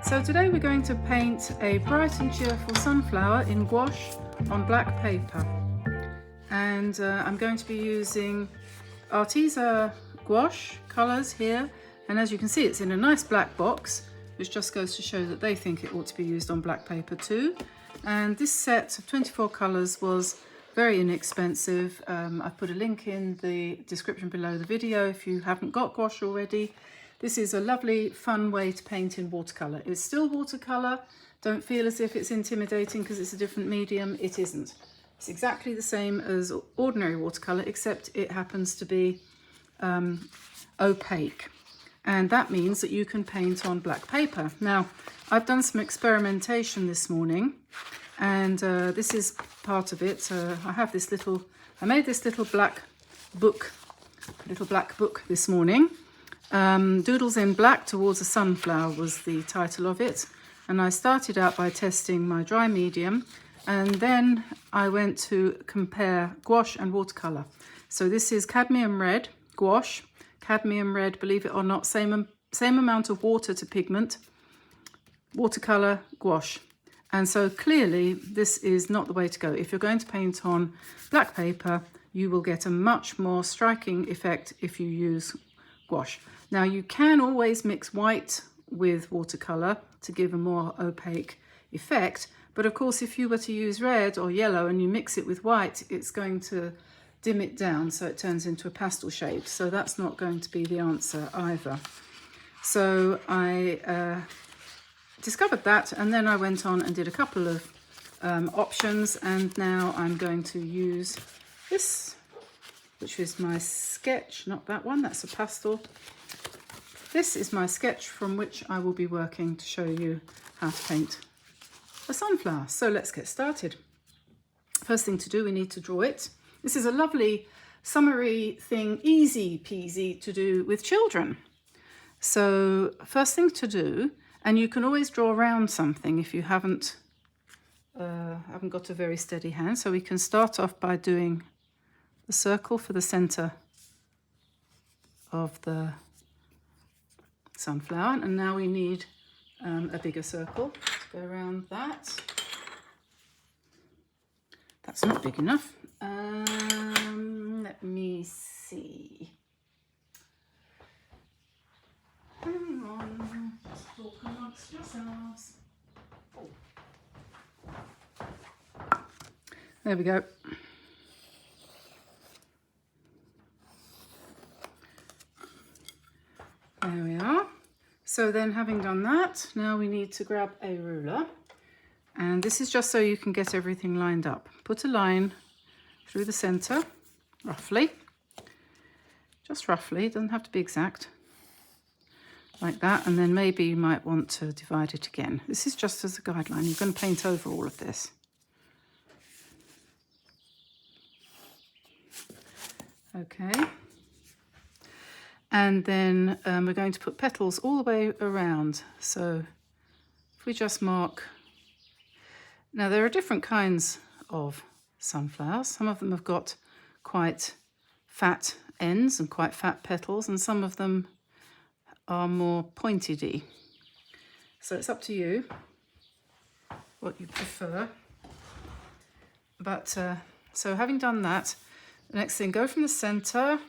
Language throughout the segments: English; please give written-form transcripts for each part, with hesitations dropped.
So today we're going to paint a bright and cheerful sunflower in gouache on black paper, and I'm going to be using Arteza gouache colours here, and as you can see it's in a nice black box, which just goes to show that they think it ought to be used on black paper too. And this set of 24 colours was very inexpensive. I've put a link in the description below the video if you haven't got gouache already. This is a lovely, fun way to paint in watercolour. It's still watercolour. Don't feel as if it's intimidating because it's a different medium. It isn't. It's exactly the same as ordinary watercolour, except it happens to be opaque. And that means that you can paint on black paper. Now, I've done some experimentation this morning, and this is part of it. I made this little black book this morning. Doodles in Black Towards a Sunflower was the title of it, and I started out by testing my dry medium, and then I went to compare gouache and watercolour. So this is cadmium red gouache, cadmium red, believe it or not, same amount of water to pigment, watercolour gouache. And so clearly this is not the way to go. If you're going to paint on black paper, you will get a much more striking effect if you use gouache. Now you can always mix white with watercolour to give a more opaque effect, but of course if you were to use red or yellow and you mix it with white, it's going to dim it down so it turns into a pastel shade. So that's not going to be the answer either. So I discovered that, and then I went on and did a couple of options, and now I'm going to use this, which is my sketch, not that one, that's a pastel. This is my sketch from which I will be working to show you how to paint a sunflower. So let's get started. First thing to do, we need to draw it. This is a lovely summery thing, easy peasy to do with children. So first thing to do, and you can always draw around something if you haven't got a very steady hand. So we can start off by doing the circle for the center of the sunflower, and now we need a bigger circle to go around that. That's not big enough. Let me see. Hang on, just talk amongst yourselves. There we go. There we are. So then, having done that, now we need to grab a ruler, and this is just so you can get everything lined up. Put a line through the center, roughly, just roughly, it doesn't have to be exact, like that, and then maybe you might want to divide it again. This is just as a guideline. You're going to paint over all of this. Okay. And then we're going to put petals all the way around. So if we just mark, now there are different kinds of sunflowers. Some of them have got quite fat ends and quite fat petals, and some of them are more pointed-y. So it's up to you what you prefer. But so having done that, the next thing, go from the center.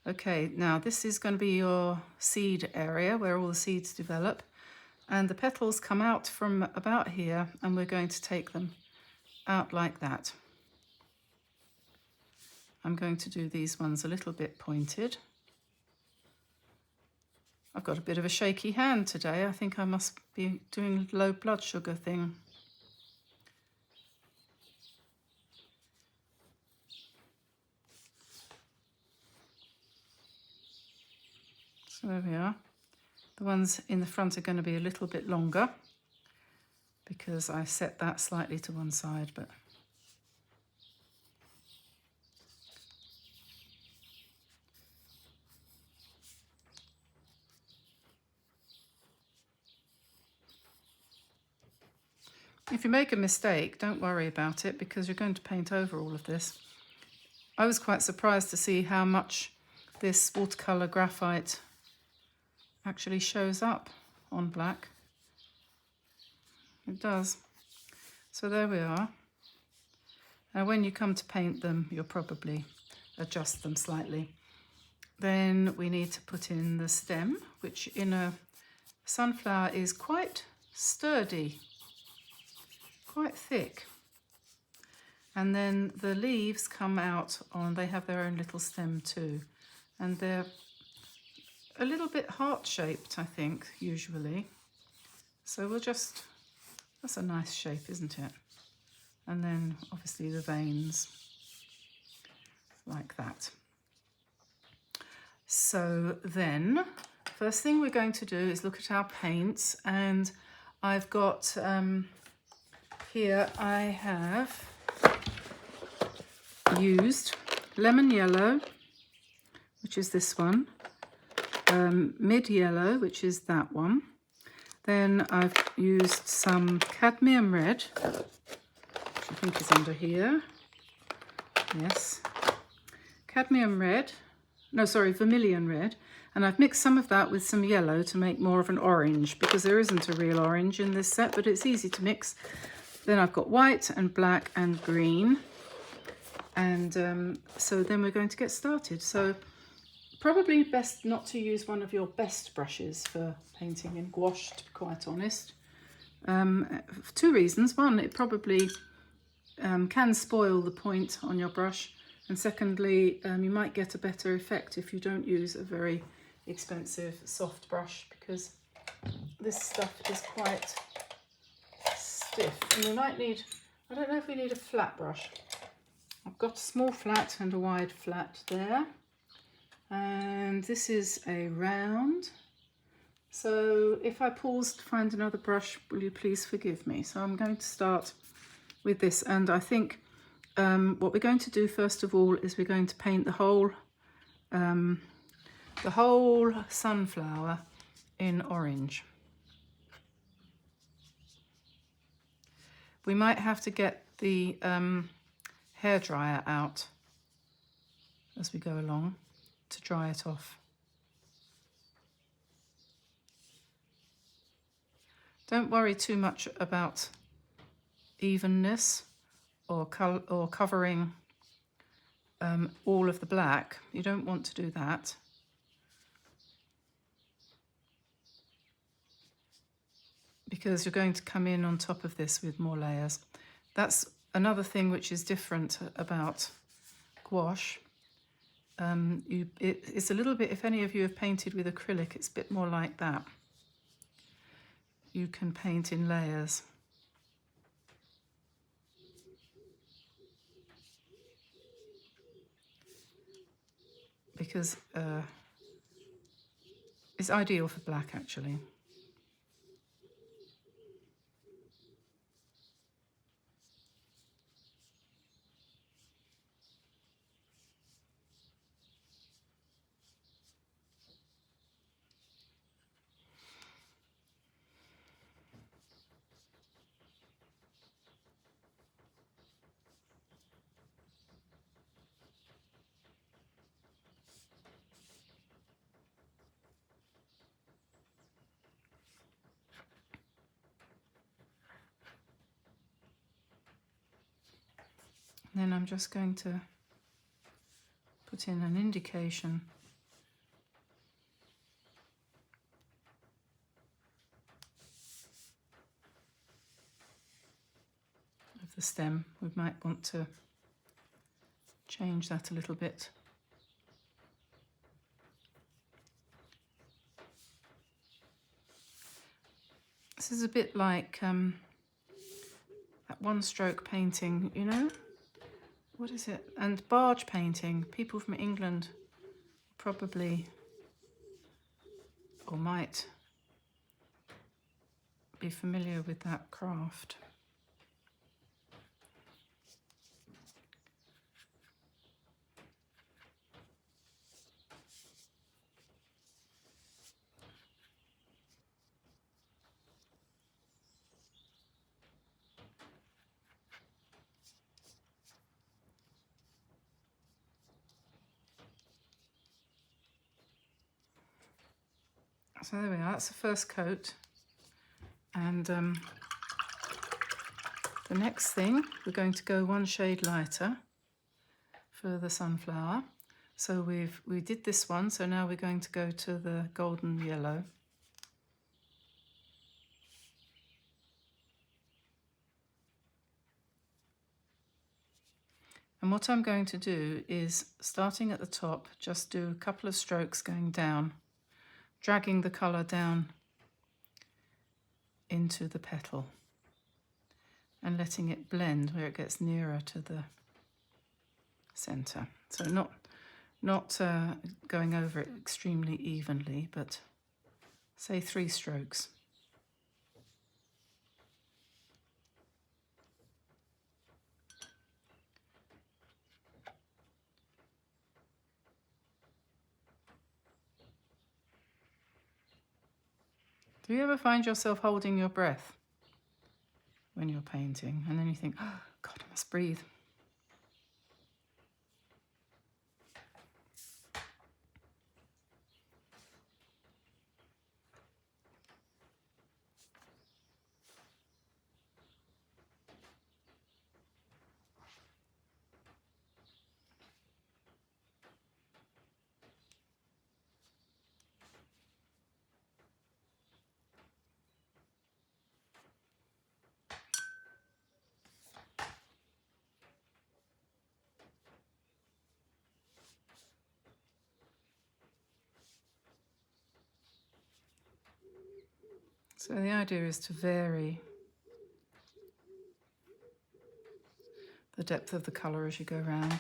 Okay, now this is going to be your seed area where all the seeds develop, and the petals come out from about here, and we're going to take them out like that. I'm going to do these ones a little bit pointed. I've got a bit of a shaky hand today. I think I must be doing a low blood sugar thing. So there we are. The ones in the front are going to be a little bit longer because I set that slightly to one side, but if you make a mistake, don't worry about it because you're going to paint over all of this. I was quite surprised to see how much this watercolour graphite actually shows up on black. It does. So there we are. Now when you come to paint them, you'll probably adjust them slightly. Then we need to put in the stem, which in a sunflower is quite sturdy, quite thick. And then the leaves come out on, they have their own little stem too. And they're a little bit heart-shaped, I think, usually. So we'll just, that's a nice shape, isn't it? And then obviously the veins, like that. So then, first thing we're going to do is look at our paints. And I've got, here I have used lemon yellow, which is this one, mid yellow, which is that one. Then I've used some cadmium red, which I think is under here. Yes, cadmium red, no sorry, vermilion red. And I've mixed some of that with some yellow to make more of an orange, because there isn't a real orange in this set, but it's easy to mix. Then I've got white and black and green. And so then we're going to get started. So probably best not to use one of your best brushes for painting in gouache, to be quite honest. For two reasons. One, it probably can spoil the point on your brush. And secondly, you might get a better effect if you don't use a very expensive soft brush, because this stuff is quite stiff. And we might need, I don't know if we need a flat brush. I've got a small flat and a wide flat there. And this is a round. So if I pause to find another brush, will you please forgive me? So I'm going to start with this. And I think what we're going to do first of all is we're going to paint the whole sunflower in orange. We might have to get the hairdryer out as we go along to dry it off. Don't worry too much about evenness or covering all of the black. You don't want to do that. Because you're going to come in on top of this with more layers. That's another thing which is different about gouache. It's a little bit, if any of you have painted with acrylic, it's a bit more like that. You can paint in layers. Because it's ideal for black, actually. Then I'm just going to put in an indication of the stem. We might want to change that a little bit. This is a bit like that one-stroke painting, you know? What is it? And barge painting. People from England probably, or might, be familiar with that craft. So there we are, that's the first coat. And the next thing, we're going to go one shade lighter for the sunflower. So we did this one, so now we're going to go to the golden yellow. And what I'm going to do is, starting at the top, just do a couple of strokes going down, dragging the colour down into the petal and letting it blend where it gets nearer to the centre. So not going over it extremely evenly, but say 3 strokes. Do you ever find yourself holding your breath when you're painting, and then you think, oh God, I must breathe? So the idea is to vary the depth of the colour as you go around.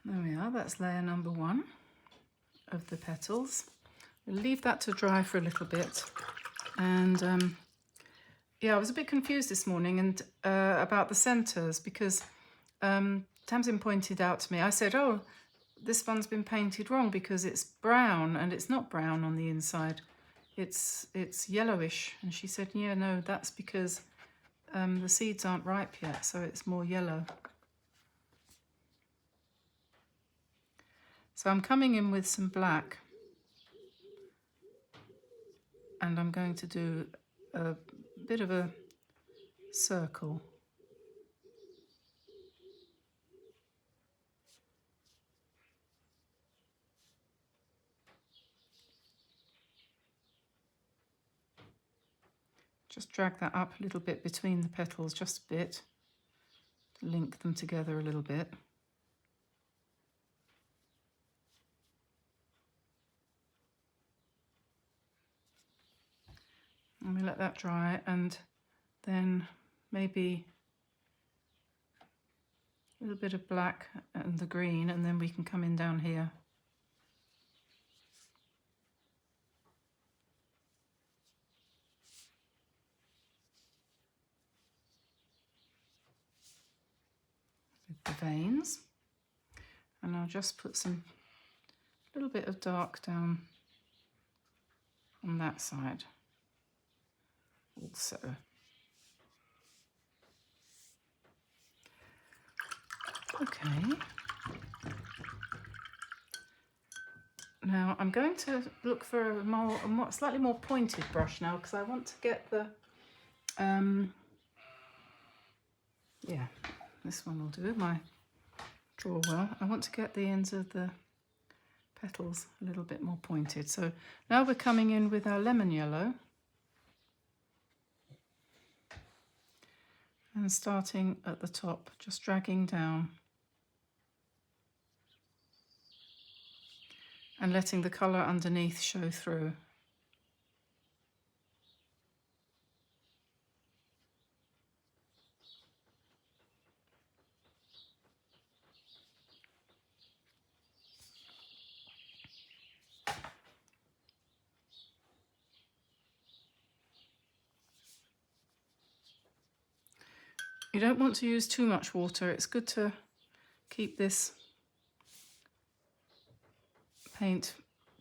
There we are, that's layer number 1 of the petals. We'll leave that to dry for a little bit. And yeah, I was a bit confused this morning and about the centres, because Tamsin pointed out to me, I said, oh, this one's been painted wrong because it's brown, and it's not brown on the inside. It's yellowish. And she said, yeah, no, that's because the seeds aren't ripe yet, so it's more yellow. So I'm coming in with some black, and I'm going to do a bit of a circle. Just drag that up a little bit between the petals, just a bit, to link them together a little bit. And we let that dry, and then maybe a little bit of black and the green, and then we can come in down here. With the veins. And I'll just put some little bit of dark down on that side also. Okay. Now I'm going to look for a slightly more pointed brush now, because I want to get the, yeah, this one will do, my draw well. I want to get the ends of the petals a little bit more pointed. So now we're coming in with our lemon yellow. And starting at the top, just dragging down and letting the colour underneath show through. You don't want to use too much water. It's good to keep this paint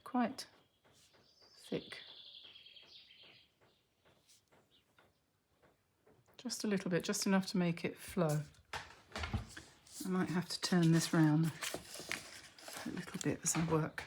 quite thick. Just a little bit, just enough to make it flow. I might have to turn this round a little bit as I work.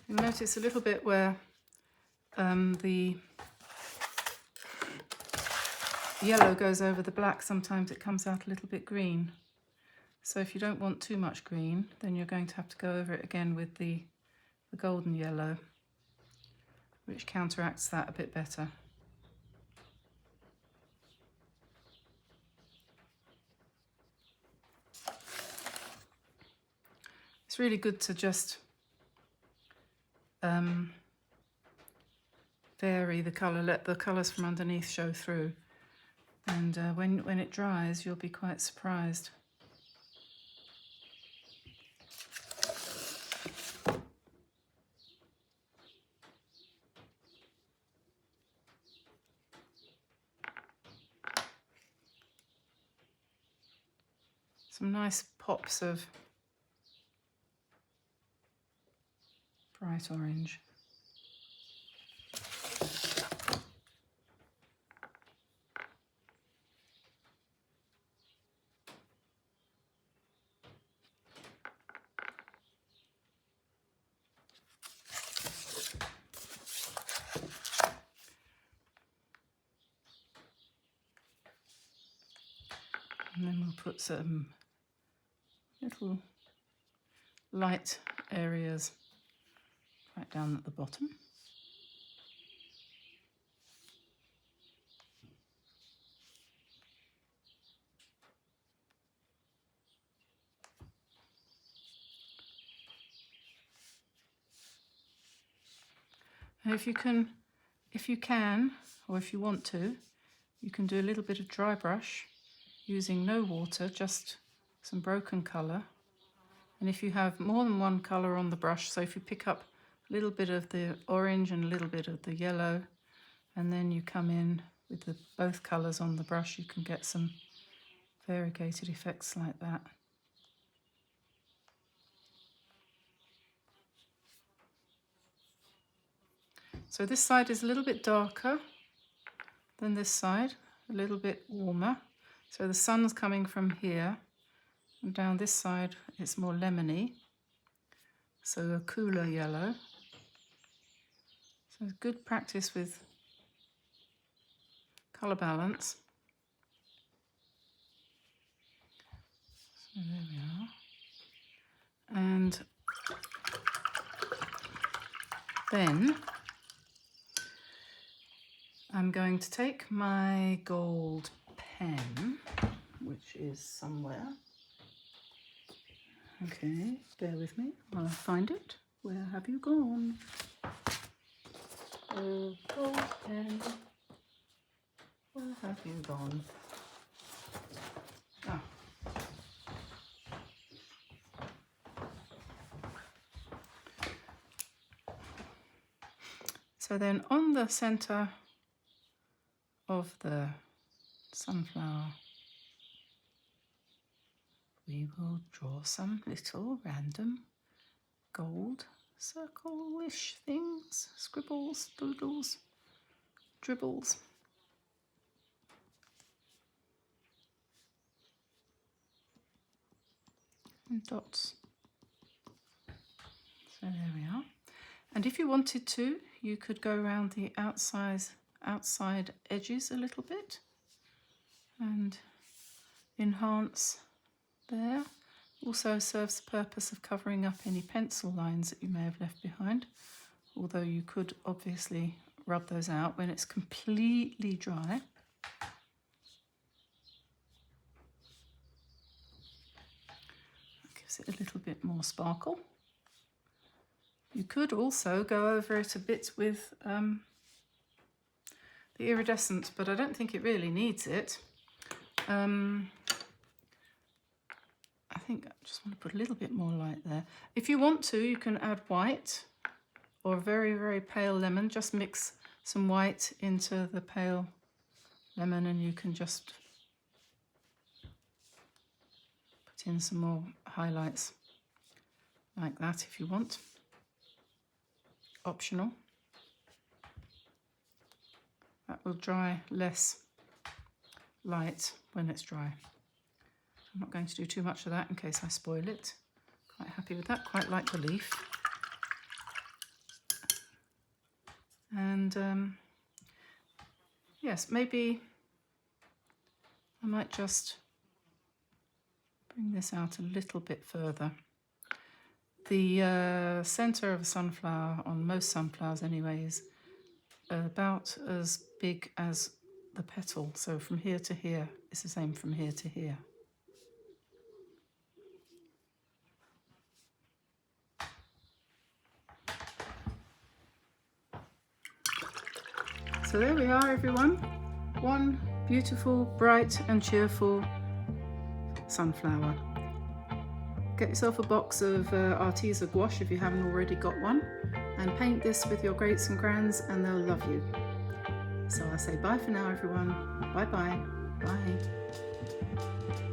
You'll notice a little bit where the yellow goes over the black, sometimes it comes out a little bit green. So if you don't want too much green, then you're going to have to go over it again with the golden yellow, which counteracts that a bit better. It's really good to just vary the colour, let the colours from underneath show through, and when it dries you'll be quite surprised. Some nice pops of bright orange. And then we'll put some little light areas right down at the bottom. And if you can, or if you want to, you can do a little bit of dry brush using no water, just some broken colour. And if you have more than one colour on the brush, so if you pick up a little bit of the orange and a little bit of the yellow, and then you come in with both colours on the brush, you can get some variegated effects like that. So this side is a little bit darker than this side, a little bit warmer. So the sun's coming from here, and down this side it's more lemony, so a cooler yellow. So good practice with colour balance. So there we are. And then I'm going to take my gold pen, which is somewhere. Okay, bear with me while I find it. Where have you gone? Oh, gold pen. Where have you gone? Ah. So then on the centre of the sunflower, we will draw some little random gold circle-ish things, scribbles, doodles, dribbles. And dots. So there we are. And if you wanted to, you could go around the outside edges a little bit and enhance there. Also serves the purpose of covering up any pencil lines that you may have left behind, although you could obviously rub those out when it's completely dry. That gives it a little bit more sparkle. You could also go over it a bit with the iridescent, but I don't think it really needs it. I think I just want to put a little bit more light there. If you want to, you can add white or a very, very pale lemon. Just mix some white into the pale lemon and you can just put in some more highlights like that if you want. Optional. That will dry less light when it's dry. I'm not going to do too much of that in case I spoil it. Quite happy with that, quite like the leaf. And yes, maybe I might just bring this out a little bit further. The centre of a sunflower, on most sunflowers anyway, is about as big as the petal. So from here to here, it's the same from here to here. So there we are, everyone. One beautiful, bright and cheerful sunflower. Get yourself a box of Arteza gouache if you haven't already got one, and paint this with your greats and grands and they'll love you. So I say bye for now, everyone. Bye-bye. Bye.